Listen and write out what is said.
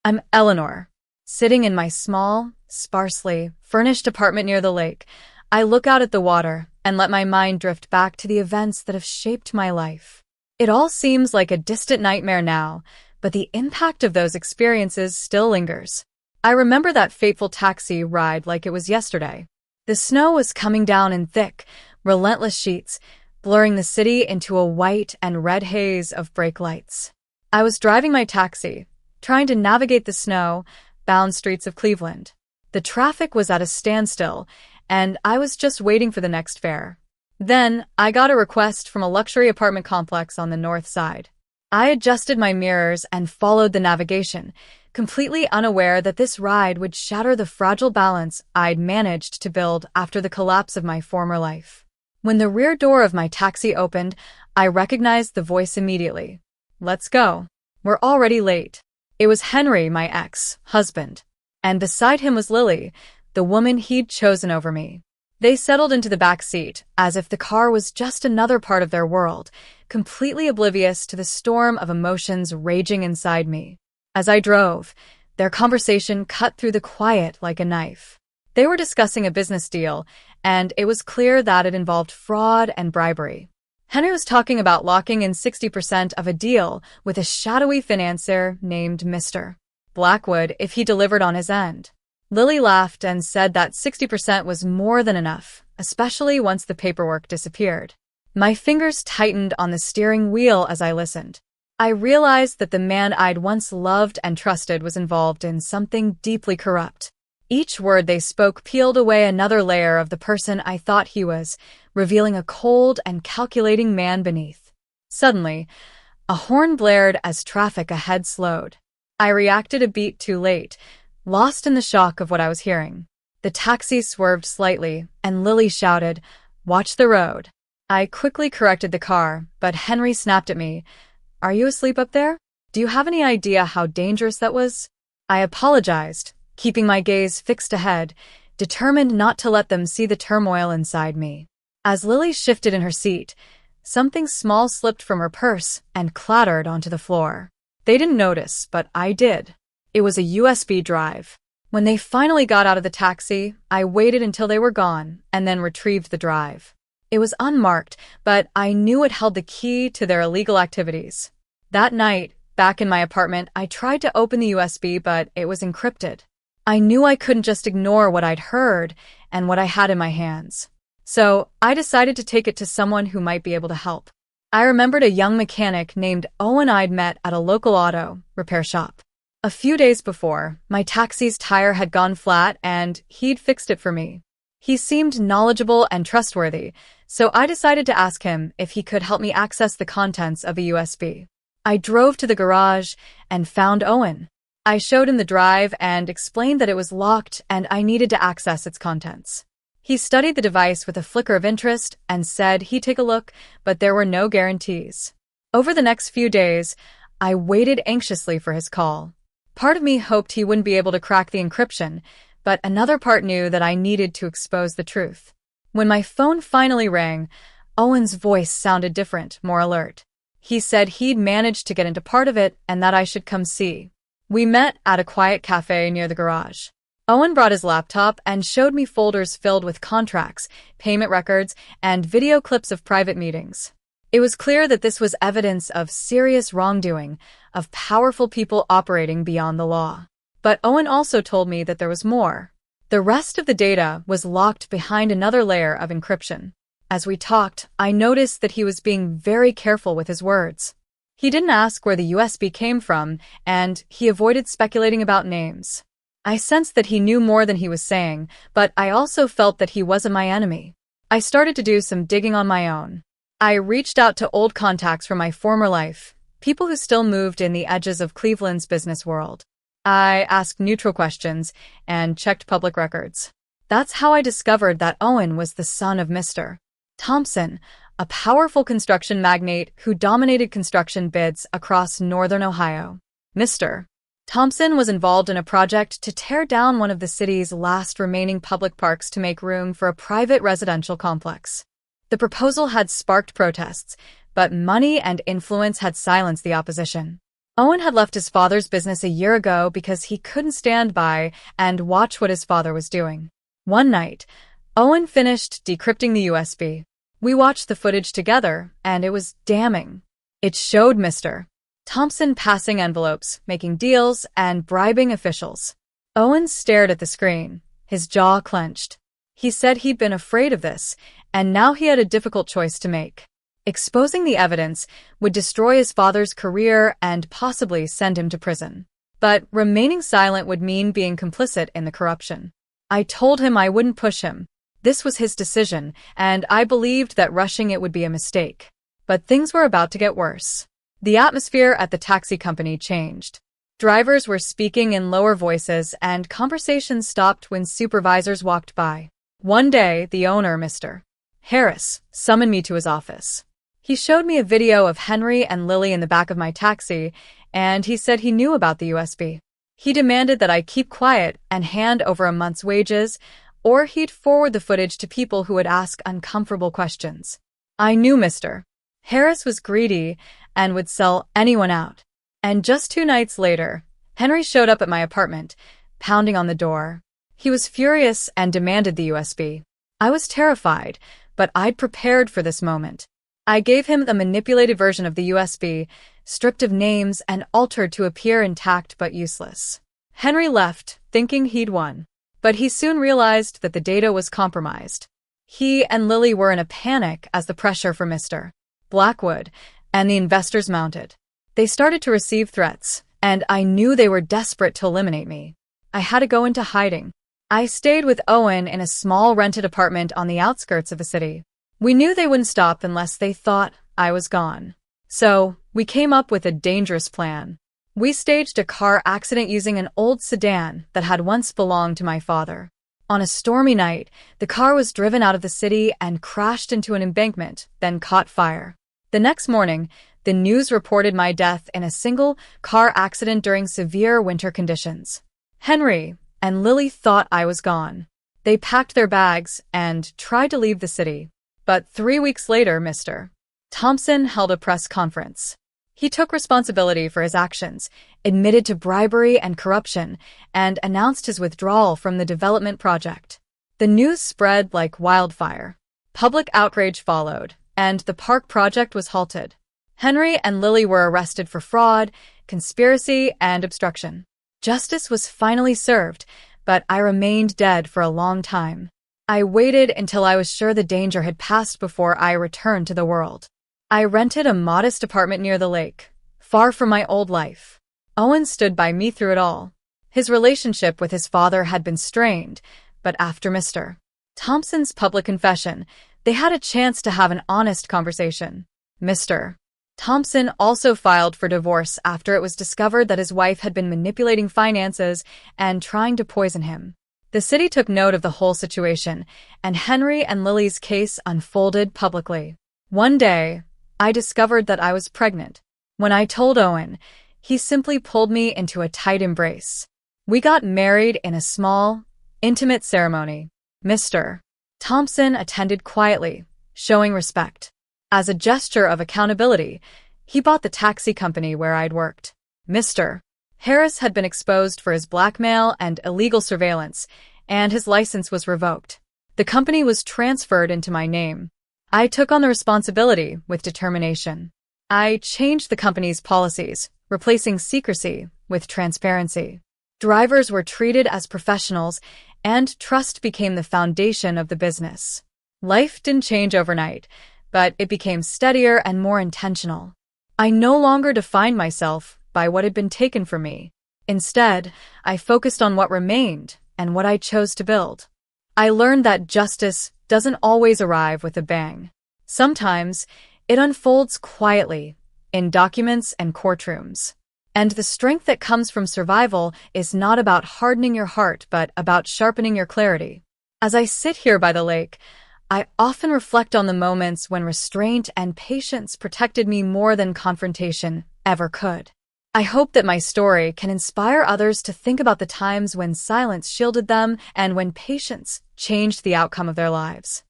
I'm Eleanor, sitting in my small, sparsely furnished apartment near the lake. I look out at the water and let my mind drift back to the events that have shaped my life. It all seems like a distant nightmare now, but the impact of those experiences still lingers. I remember that fateful taxi ride like it was yesterday. The snow was coming down in thick, relentless sheets, blurring the city into a white and red haze of brake lights. I was driving my taxi, trying to navigate the snow-bound streets of Cleveland. The traffic was at a standstill, and I was just waiting for the next fare. Then, I got a request from a luxury apartment complex on the north side. I adjusted my mirrors and followed the navigation, completely unaware that this ride would shatter the fragile balance I'd managed to build after the collapse of my former life. When the rear door of my taxi opened, I recognized the voice immediately. "Let's go. We're already late." It was Henry, my ex-husband, and beside him was Lily, the woman he'd chosen over me. They settled into the back seat, as if the car was just another part of their world, completely oblivious to the storm of emotions raging inside me. As I drove, their conversation cut through the quiet like a knife. They were discussing a business deal, and it was clear that it involved fraud and bribery. Henry was talking about locking in 60% of a deal with a shadowy financier named Mr. Blackwood if he delivered on his end. Lily laughed and said that 60% was more than enough, especially once the paperwork disappeared. My fingers tightened on the steering wheel as I listened. I realized that the man I'd once loved and trusted was involved in something deeply corrupt. Each word they spoke peeled away another layer of the person I thought he was, revealing a cold and calculating man beneath. Suddenly, a horn blared as traffic ahead slowed. I reacted a beat too late, lost in the shock of what I was hearing. The taxi swerved slightly, and Lily shouted, "Watch the road." I quickly corrected the car, but Henry snapped at me. "Are you asleep up there? Do you have any idea how dangerous that was?" I apologized, keeping my gaze fixed ahead, determined not to let them see the turmoil inside me. As Lily shifted in her seat, something small slipped from her purse and clattered onto the floor. They didn't notice, but I did. It was a USB drive. When they finally got out of the taxi, I waited until they were gone and then retrieved the drive. It was unmarked, but I knew it held the key to their illegal activities. That night, back in my apartment, I tried to open the USB, but it was encrypted. I knew I couldn't just ignore what I'd heard and what I had in my hands. So I decided to take it to someone who might be able to help. I remembered a young mechanic named Owen I'd met at a local auto repair shop. A few days before, my taxi's tire had gone flat and he'd fixed it for me. He seemed knowledgeable and trustworthy, so I decided to ask him if he could help me access the contents of a USB. I drove to the garage and found Owen. I showed him the drive and explained that it was locked and I needed to access its contents. He studied the device with a flicker of interest and said he'd take a look, but there were no guarantees. Over the next few days, I waited anxiously for his call. Part of me hoped he wouldn't be able to crack the encryption, but another part knew that I needed to expose the truth. When my phone finally rang, Owen's voice sounded different, more alert. He said he'd managed to get into part of it and that I should come see. We met at a quiet cafe near the garage. Owen brought his laptop and showed me folders filled with contracts, payment records, and video clips of private meetings. It was clear that this was evidence of serious wrongdoing, of powerful people operating beyond the law. But Owen also told me that there was more. The rest of the data was locked behind another layer of encryption. As we talked, I noticed that he was being very careful with his words. He didn't ask where the USB came from, and he avoided speculating about names. I sensed that he knew more than he was saying, but I also felt that he wasn't my enemy. I started to do some digging on my own. I reached out to old contacts from my former life, people who still moved in the edges of Cleveland's business world. I asked neutral questions and checked public records. That's how I discovered that Owen was the son of Mr. Thompson, a powerful construction magnate who dominated construction bids across northern Ohio. Mr. Thompson was involved in a project to tear down one of the city's last remaining public parks to make room for a private residential complex. The proposal had sparked protests, but money and influence had silenced the opposition. Owen had left his father's business a year ago because he couldn't stand by and watch what his father was doing. One night, Owen finished decrypting the USB. We watched the footage together, and it was damning. It showed Mr. Thompson passing envelopes, making deals, and bribing officials. Owen stared at the screen, his jaw clenched. He said he'd been afraid of this, and now he had a difficult choice to make. Exposing the evidence would destroy his father's career and possibly send him to prison. But remaining silent would mean being complicit in the corruption. I told him I wouldn't push him. This was his decision, and I believed that rushing it would be a mistake. But things were about to get worse. The atmosphere at the taxi company changed. Drivers were speaking in lower voices, and conversations stopped when supervisors walked by. One day, the owner, Mr. Harris, summoned me to his office. He showed me a video of Henry and Lily in the back of my taxi, and he said he knew about the USB. He demanded that I keep quiet and hand over a month's wages, or he'd forward the footage to people who would ask uncomfortable questions. I knew Mr. Harris was greedy and would sell anyone out. And just 2 nights later, Henry showed up at my apartment, pounding on the door. He was furious and demanded the USB. I was terrified, but I'd prepared for this moment. I gave him the manipulated version of the USB, stripped of names and altered to appear intact but useless. Henry left, thinking he'd won. But he soon realized that the data was compromised. He and Lily were in a panic as the pressure for Mr. Blackwood and the investors mounted. They started to receive threats, and I knew they were desperate to eliminate me. I had to go into hiding. I stayed with Owen in a small rented apartment on the outskirts of the city. We knew they wouldn't stop unless they thought I was gone. So, we came up with a dangerous plan. We staged a car accident using an old sedan that had once belonged to my father. On a stormy night, the car was driven out of the city and crashed into an embankment, then caught fire. The next morning, the news reported my death in a single car accident during severe winter conditions. Henry and Lily thought I was gone. They packed their bags and tried to leave the city. But 3 weeks later, Mr. Thompson held a press conference. He took responsibility for his actions, admitted to bribery and corruption, and announced his withdrawal from the development project. The news spread like wildfire. Public outrage followed, and the park project was halted. Henry and Lily were arrested for fraud, conspiracy, and obstruction. Justice was finally served, but I remained dead for a long time. I waited until I was sure the danger had passed before I returned to the world. I rented a modest apartment near the lake, far from my old life. Owen stood by me through it all. His relationship with his father had been strained, but after Mr. Thompson's public confession, they had a chance to have an honest conversation. Mr. Thompson also filed for divorce after it was discovered that his wife had been manipulating finances and trying to poison him. The city took note of the whole situation, and Henry and Lily's case unfolded publicly. One day, I discovered that I was pregnant. When I told Owen, he simply pulled me into a tight embrace. We got married in a small, intimate ceremony. Mr. Thompson attended quietly, showing respect. As a gesture of accountability, he bought the taxi company where I'd worked. Mr. Harris had been exposed for his blackmail and illegal surveillance, and his license was revoked. The company was transferred into my name. I took on the responsibility with determination. I changed the company's policies, replacing secrecy with transparency. Drivers were treated as professionals, and trust became the foundation of the business. Life didn't change overnight, but it became steadier and more intentional. I no longer defined myself by what had been taken from me. Instead, I focused on what remained and what I chose to build. I learned that justice doesn't always arrive with a bang. Sometimes, it unfolds quietly, in documents and courtrooms. And the strength that comes from survival is not about hardening your heart, but about sharpening your clarity. As I sit here by the lake, I often reflect on the moments when restraint and patience protected me more than confrontation ever could. I hope that my story can inspire others to think about the times when silence shielded them and when patience changed the outcome of their lives.